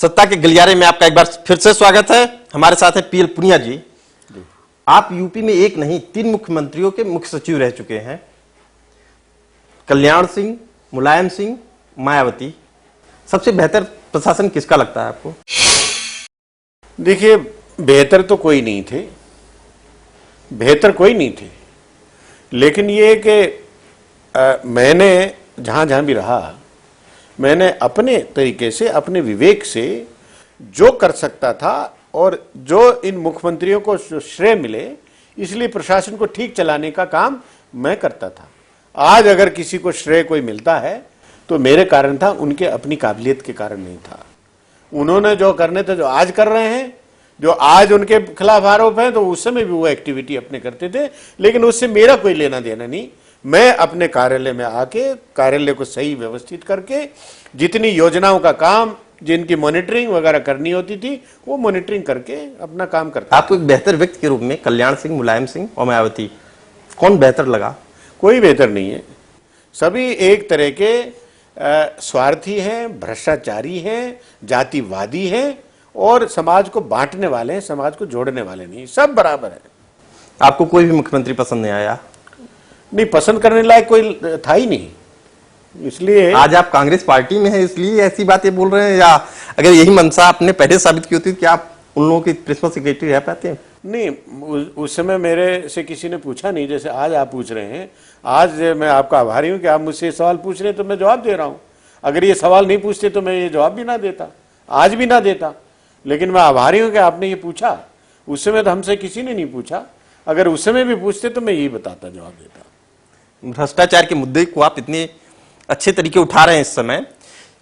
सत्ता के गलियारे में आपका एक बार फिर से स्वागत है। हमारे साथ है पीएल पुनिया जी। आप यूपी में एक नहीं 3 मुख्यमंत्रियों के मुख्य सचिव रह चुके हैं, कल्याण सिंह, मुलायम सिंह, मायावती। सबसे बेहतर प्रशासन किसका लगता है आपको? देखिए, बेहतर तो कोई नहीं थे, लेकिन ये कि मैंने जहां भी रहा, मैंने अपने तरीके से, अपने विवेक से जो कर सकता था और जो इन मुख्यमंत्रियों को श्रेय मिले, इसलिए प्रशासन को ठीक चलाने का काम मैं करता था। आज अगर किसी को श्रेय कोई मिलता है तो मेरे कारण था, उनके अपनी काबिलियत के कारण नहीं था। उन्होंने जो करने थे, जो आज कर रहे हैं, जो आज उनके खिलाफ आरोप है, तो उस समय भी वो एक्टिविटी अपने करते थे, लेकिन उससे मेरा कोई लेना देना नहीं। मैं अपने कार्यालय में आके कार्यालय को सही व्यवस्थित करके जितनी योजनाओं का काम, जिनकी मॉनिटरिंग वगैरह करनी होती थी, वो मॉनिटरिंग करके अपना काम करता। आपको एक बेहतर व्यक्ति के रूप में कल्याण सिंह, मुलायम सिंह और मायावती, कौन बेहतर लगा? कोई बेहतर नहीं है। सभी एक तरह के स्वार्थी हैं, भ्रष्टाचारी हैं, जातिवादी हैं और समाज को बांटने वाले हैं, समाज को जोड़ने वाले नहीं। सब बराबर है। आपको कोई भी मुख्यमंत्री पसंद नहीं आया? नहीं, पसंद करने लायक कोई था ही नहीं, इसलिए। आज आप कांग्रेस पार्टी में हैं, इसलिए ऐसी बातें बोल रहे हैं, या अगर यही मंशा आपने पहले साबित की होती कि आप उन लोगों के प्रिंसिपल सेक्रेटरी रह पाते हैं? नहीं, उस समय मेरे से किसी ने पूछा नहीं, जैसे आज आप पूछ रहे हैं। आज मैं आपका आभारी हूं कि आप मुझसे सवाल पूछ रहे हैं, तो मैं जवाब दे रहा हूं। अगर ये सवाल नहीं पूछते तो मैं ये जवाब भी ना देता, आज भी ना देता। लेकिन मैं आभारी हूं कि आपने ये पूछा। उस समय तो हमसे किसी ने नहीं पूछा। अगर उस समय भी पूछते तो मैं यही बताता, जवाब देता। भ्रष्टाचार के मुद्दे को आप इतने अच्छे तरीके उठा रहे हैं। इस समय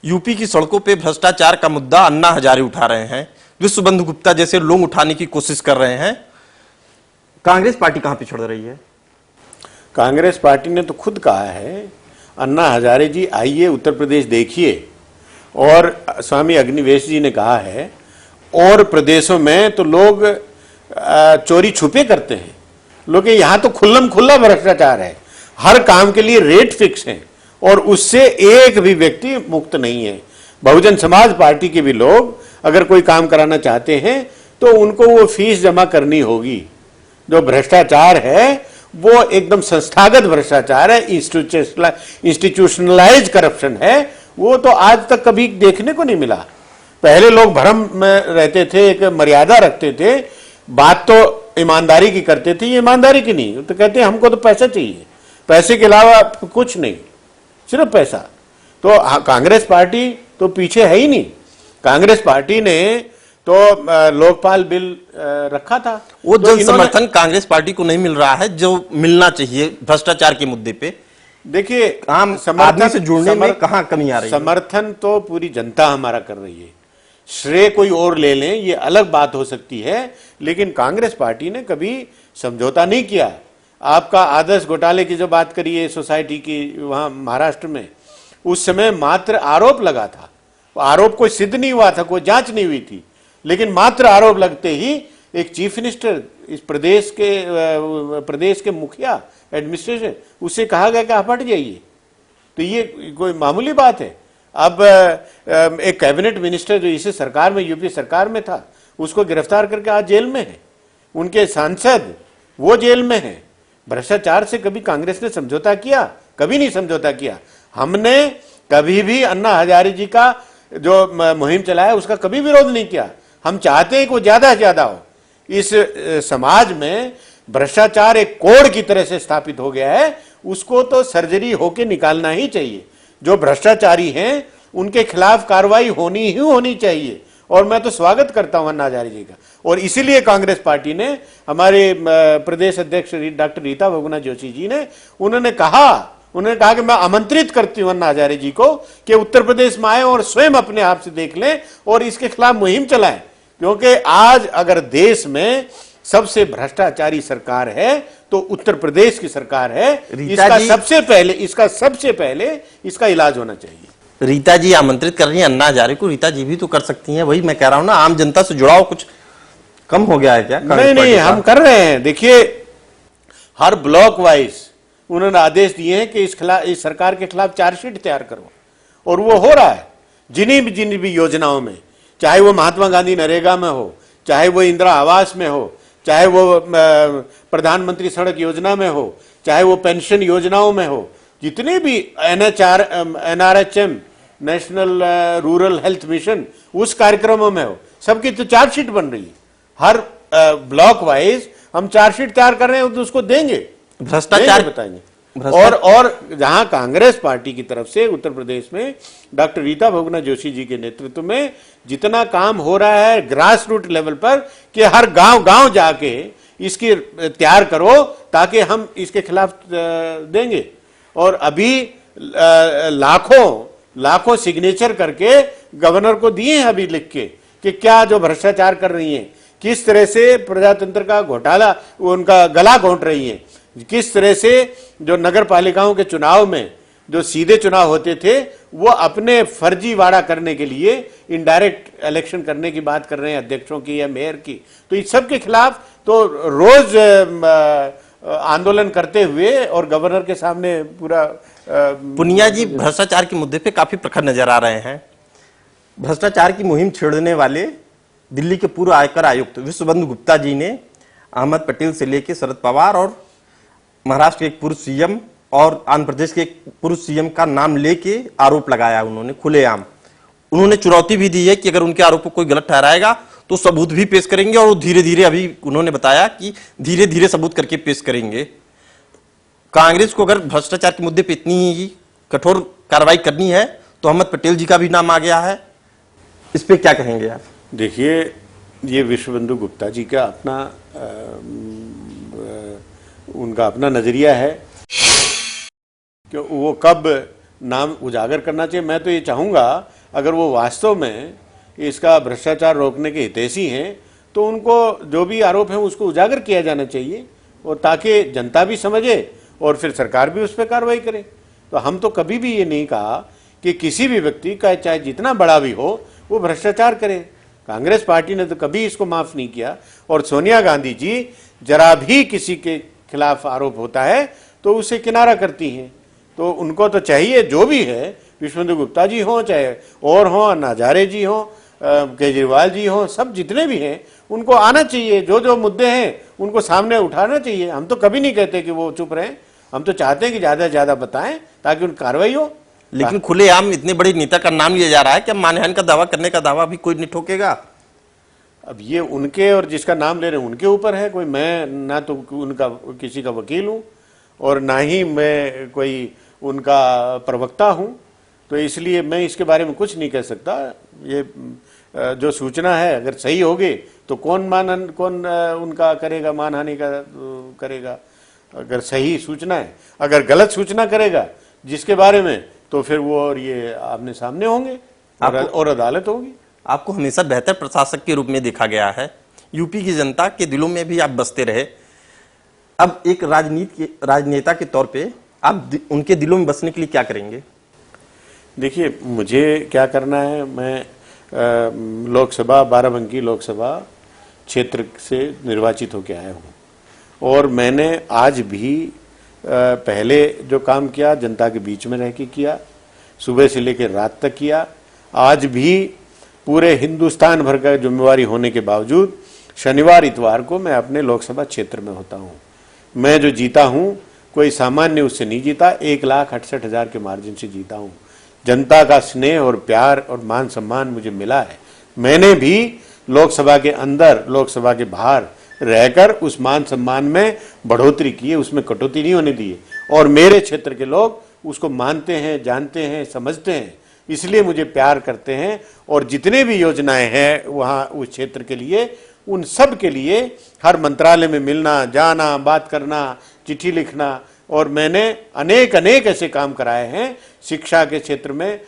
यूपी की सड़कों पे भ्रष्टाचार का मुद्दा अन्ना हजारे उठा रहे हैं, विश्वबंधु गुप्ता जैसे लोग उठाने की कोशिश कर रहे हैं। कांग्रेस पार्टी कहां पिछड़ रही है? कांग्रेस पार्टी ने तो खुद कहा है, अन्ना हजारे जी आइए उत्तर प्रदेश देखिए, और स्वामी अग्निवेश जी ने कहा है, और प्रदेशों में तो लोग चोरी छुपे करते हैं, लोग यहां तो खुल्लम खुल्ला भ्रष्टाचार है, हर काम के लिए रेट फिक्स है और उससे एक भी व्यक्ति मुक्त नहीं है। बहुजन समाज पार्टी के भी लोग अगर कोई काम कराना चाहते हैं तो उनको वो फीस जमा करनी होगी। जो भ्रष्टाचार है वो एकदम संस्थागत भ्रष्टाचार है, इंस्टीट्यूशनलाइज करप्शन है। वो तो आज तक कभी देखने को नहीं मिला। पहले लोग भ्रम में रहते थे, एक मर्यादा रखते थे, बात तो ईमानदारी की करते थे, ये ईमानदारी की नहीं, तो कहते हमको तो पैसा चाहिए, पैसे के अलावा कुछ नहीं, सिर्फ पैसा। तो कांग्रेस पार्टी तो पीछे है ही नहीं। कांग्रेस पार्टी ने तो लोकपाल बिल रखा था, वो जन समर्थन कांग्रेस पार्टी को नहीं मिल रहा है जो मिलना चाहिए भ्रष्टाचार के मुद्दे पे। देखिए, आम आदमी से जुड़ने में कहां कमी आ रही है? समर्थन तो पूरी जनता हमारा कर रही है। श्रेय कोई और ले लें, ये अलग बात हो सकती है, लेकिन कांग्रेस पार्टी ने कभी समझौता नहीं किया। आपका आदर्श घोटाले की जो बात करिए सोसाइटी की, वहां महाराष्ट्र में, उस समय मात्र आरोप लगा था। आरोप कोई सिद्ध नहीं हुआ था, कोई जांच नहीं हुई थी, लेकिन मात्र आरोप लगते ही एक चीफ मिनिस्टर, इस प्रदेश के मुखिया एडमिनिस्ट्रेशन, उससे कहा गया कि आप हट जाइए। तो ये कोई मामूली बात है? अब एक कैबिनेट मिनिस्टर जो इसी सरकार में, यूपी सरकार में था, उसको गिरफ्तार करके आज जेल में है। उनके सांसद वो जेल में है। भ्रष्टाचार से कभी कांग्रेस ने समझौता किया? कभी नहीं समझौता किया। हमने कभी भी अन्ना हजारे जी का जो मुहिम चलाया उसका कभी विरोध नहीं किया। हम चाहते हैं कि वो ज्यादा से ज्यादा हो। इस समाज में भ्रष्टाचार एक कोड़ की तरह से स्थापित हो गया है, उसको तो सर्जरी होके निकालना ही चाहिए। जो भ्रष्टाचारी हैं उनके खिलाफ कार्रवाई होनी ही होनी चाहिए, और मैं तो स्वागत करता हूं अन्ना हजारे जी का। और इसीलिए कांग्रेस पार्टी ने, हमारे प्रदेश अध्यक्ष डॉक्टर रीता बहुगुणा जोशी जी ने, उन्होंने कहा कि मैं आमंत्रित करती हूं अन्ना हजारे जी को कि उत्तर प्रदेश में आए और स्वयं अपने आप से देख लें और इसके खिलाफ मुहिम चलाएं। क्योंकि आज अगर देश में सबसे भ्रष्टाचारी सरकार है तो उत्तर प्रदेश की सरकार है। इसका सबसे पहले इसका इलाज होना चाहिए। रीता जी आमंत्रित कर रही हैं अन्ना हजारे को, रीता जी भी तो कर सकती हैं। वही मैं कह रहा हूं ना, आम जनता से जुड़ाव कुछ कम हो गया है क्या? नहीं, हम कर रहे हैं। देखिए, हर ब्लॉक वाइज उन्होंने आदेश दिए हैं कि इस सरकार के खिलाफ चार्जशीट तैयार करो, और वो हो रहा है। जिन भी योजनाओं में चाहे वो महात्मा गांधी नरेगा में हो, चाहे वो इंदिरा आवास में हो, चाहे वो प्रधानमंत्री सड़क योजना में हो, चाहे वो पेंशन योजनाओं में हो, जितने भी NRHM national rural health mission उस कार्यक्रमों में हो, सबकी तो चार्जशीट बन रही है। हर ब्लॉक वाइज हम चार्जशीट तैयार कर रहे हैं तो उसको देंगे, भ्रष्टाचार बताएंगे। और जहां कांग्रेस पार्टी की तरफ से उत्तर प्रदेश में डॉक्टर रीता बहुगुणा जोशी जी के नेतृत्व में जितना काम हो रहा है ग्रास रूट लेवल पर कि हर गांव जाके इसकी तैयार करो ताकि हम इसके खिलाफ देंगे। और अभी लाखों सिग्नेचर करके गवर्नर को दिए हैं अभी लिख के कि क्या जो भ्रष्टाचार कर रही हैं, किस तरह से प्रजातंत्र का घोटाला उनका गला घोंट रही है, किस तरह से जो नगर पालिकाओं के चुनाव में जो सीधे चुनाव होते थे वो अपने फर्जीवाड़ा करने के लिए इनडायरेक्ट इलेक्शन करने की बात कर रहे हैं, अध्यक्षों की या मेयर की। तो इस सब के खिलाफ तो रोज आंदोलन करते हुए और गवर्नर के सामने पूरा पुनिया जी भ्रष्टाचार के मुद्दे पे काफी प्रखर नजर आ रहे हैं। भ्रष्टाचार की मुहिम छेड़ने वाले दिल्ली के पूर्व आयकर आयुक्त विश्वबंधु गुप्ता जी ने अहमद पटेल से लेकर शरद पवार और महाराष्ट्र के एक पूर्व सीएम और आंध्र प्रदेश के एक पूर्व सीएम का नाम लेके आरोप लगाया उन्होंने खुलेआम। उन्होंने चुनौती भी दी है कि अगर उनके आरोप को कोई गलत ठहराएगा तो सबूत भी पेश करेंगे और धीरे धीरे, अभी उन्होंने बताया कि धीरे धीरे सबूत करके पेश करेंगे। कांग्रेस को अगर भ्रष्टाचार के मुद्दे पर इतनी ही कठोर कार्रवाई करनी है तो अहमद पटेल जी का भी नाम आ गया है, इस पे क्या कहेंगे आप? देखिए, ये विश्वबंधु गुप्ता जी का अपना उनका अपना नजरिया है कि वो कब नाम उजागर करना चाहिए। मैं तो ये चाहूँगा अगर वो वास्तव में इसका भ्रष्टाचार रोकने के हितैषी हैं तो उनको जो भी आरोप है उसको उजागर किया जाना चाहिए, और ताकि जनता भी समझे और फिर सरकार भी उस पर कार्रवाई करे। तो हम तो कभी भी ये नहीं कहा कि किसी भी व्यक्ति का चाहे जितना बड़ा भी हो वो भ्रष्टाचार करे। कांग्रेस पार्टी ने तो कभी इसको माफ नहीं किया। और सोनिया गांधी जी जरा भी किसी के खिलाफ आरोप होता है तो उसे किनारा करती हैं। तो उनको तो चाहिए जो भी है, विश्वबंधु गुप्ता जी हों चाहे और हों, अन्ना हजारे जी हों, केजरीवाल जी हों, सब जितने भी हैं उनको आना चाहिए, जो जो मुद्दे हैं उनको सामने उठाना चाहिए। हम तो कभी नहीं कहते कि वो चुप रहें, हम तो चाहते हैं कि ज्यादा से ज्यादा बताएं ताकि उनकी कार्रवाई हो। लेकिन खुलेआम इतने बड़े नेता का नाम लिया जा रहा है कि मानहानि का दावा करने का दावा भी कोई नहीं ठोकेगा। अब ये उनके और जिसका नाम ले रहे हैं उनके ऊपर है। कोई मैं ना तो उनका किसी का वकील हूँ और ना ही मैं कोई उनका प्रवक्ता हूँ, तो इसलिए मैं इसके बारे में कुछ नहीं कह सकता। ये जो सूचना है अगर सही होगी तो कौन उनका करेगा, मानहानि का करेगा अगर सही सूचना है। अगर गलत सूचना करेगा जिसके बारे में तो फिर वो और ये आमने सामने होंगे और अदालत होगी। आपको हमेशा बेहतर प्रशासक के रूप में देखा गया है, यूपी की जनता के दिलों में भी आप बसते रहे। अब एक राजनेता के तौर पे आप उनके दिलों में बसने के लिए क्या करेंगे? देखिए, मुझे क्या करना है, मैं लोकसभा बाराबंकी लोकसभा क्षेत्र से निर्वाचित होकर आया हूँ और मैंने आज भी पहले जो काम किया जनता के बीच में रह के किया, सुबह से लेकर रात तक किया। आज भी पूरे हिंदुस्तान भर का जिम्मेवारी होने के बावजूद शनिवार इतवार को मैं अपने लोकसभा क्षेत्र में होता हूँ। मैं जो जीता हूँ कोई सामान्य उससे नहीं जीता, 1,68,000 के मार्जिन से जीता हूँ। जनता का स्नेह और प्यार और मान सम्मान मुझे मिला है। मैंने भी लोकसभा के अंदर लोकसभा के बाहर रहकर उस मान सम्मान में बढ़ोतरी की है, उसमें कटौती नहीं होने दी है। और मेरे क्षेत्र के लोग उसको मानते हैं, जानते हैं, समझते हैं, इसलिए मुझे प्यार करते हैं। और जितने भी योजनाएं हैं वहाँ उस क्षेत्र के लिए, उन सब के लिए हर मंत्रालय में मिलना, जाना, बात करना, चिट्ठी लिखना, और मैंने अनेक ऐसे काम कराए हैं। शिक्षा के क्षेत्र में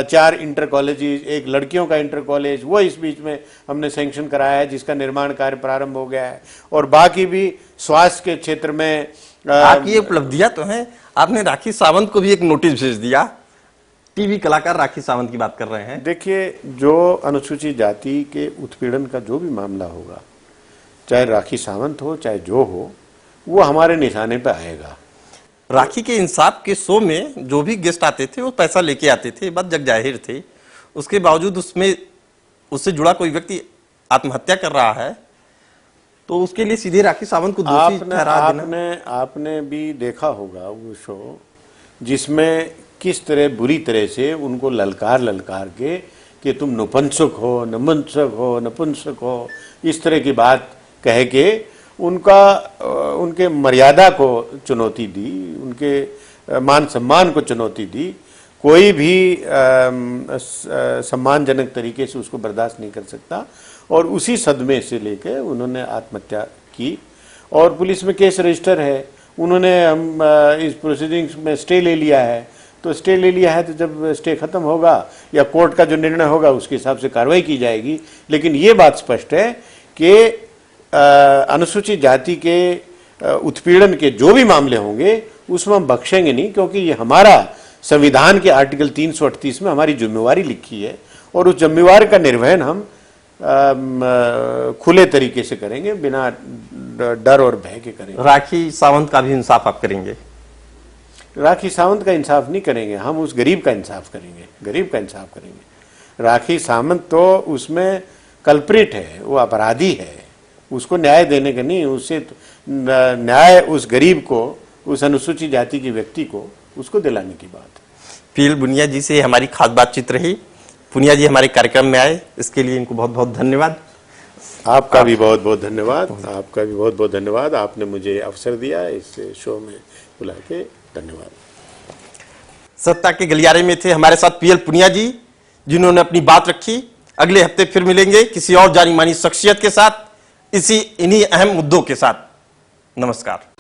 4 इंटर कॉलेजेस, एक लड़कियों का इंटर कॉलेज वो इस बीच में हमने सैंक्शन कराया है जिसका निर्माण कार्य प्रारंभ हो गया है। और बाकी भी स्वास्थ्य के क्षेत्र में आपकी उपलब्धियां तो हैं। आपने राखी सावंत को भी एक नोटिस भेज दिया, टीवी कलाकार राखी सावंत की बात कर रहे हैं। देखिए, जो अनुसूचित जाति के उत्पीड़न का जो भी मामला होगा, चाहे राखी सावंत हो चाहे जो हो, वो हमारे निशाने पे आएगा। राखी के इंसाफ के शो में जो भी गेस्ट आते थे वो पैसा लेके आते थे, बात जग जाहिर थी। उसके बावजूद उसमें उससे जुड़ा कोई व्यक्ति आत्महत्या कर रहा है तो उसके लिए सीधे राखी सावंत को दोषी ठहरा देना। आपने भी देखा होगा वो शो जिसमें किस तरह बुरी तरह से उनको ललकार ललकार के कि तुम नपुंसक हो इस तरह की बात कह के उनके मर्यादा को चुनौती दी, उनके मान सम्मान को चुनौती दी। कोई भी सम्मानजनक तरीके से उसको बर्दाश्त नहीं कर सकता और उसी सदमे से लेकर उन्होंने आत्महत्या की और पुलिस में केस रजिस्टर है। उन्होंने हम इस प्रोसीडिंग्स में स्टे ले लिया है, तो स्टे ले लिया है तो जब स्टे खत्म होगा या कोर्ट का जो निर्णय होगा उसके हिसाब से कार्रवाई की जाएगी। लेकिन ये बात स्पष्ट है कि अनुसूचित जाति के उत्पीड़न के जो भी मामले होंगे उसमें हम बख्शेंगे नहीं, क्योंकि ये हमारा संविधान के आर्टिकल 338 में हमारी जिम्मेवारी लिखी है और उस जिम्मेवारी का निर्वहन हम खुले तरीके से करेंगे, बिना डर और भय के करेंगे। राखी सावंत का भी इंसाफ आप करेंगे? राखी सावंत का इंसाफ नहीं करेंगे, हम उस गरीब का इंसाफ करेंगे, गरीब का इंसाफ करेंगे। राखी सावंत तो उसमें कल्प्रिट है, वो अपराधी है, उसको न्याय देने का नहीं, उससे न्याय उस गरीब को, उस अनुसूचित जाति के व्यक्ति को, उसको दिलाने की बात है। पीएल पुनिया जी से हमारी खास बातचीत रही। पुनिया जी हमारे कार्यक्रम में आए, इसके लिए इनको बहुत बहुत धन्यवाद। आपका भी बहुत बहुत धन्यवाद, आपका भी बहुत बहुत धन्यवाद। आपने मुझे अवसर दिया इस शो में बुला के, धन्यवाद। सत्ता के गलियारे में थे हमारे साथ पीएल पुनिया जी, जिन्होंने अपनी बात रखी। अगले हफ्ते फिर मिलेंगे किसी और जानी मानी शख्सियत के साथ, इन्हीं अहम मुद्दों के साथ। नमस्कार।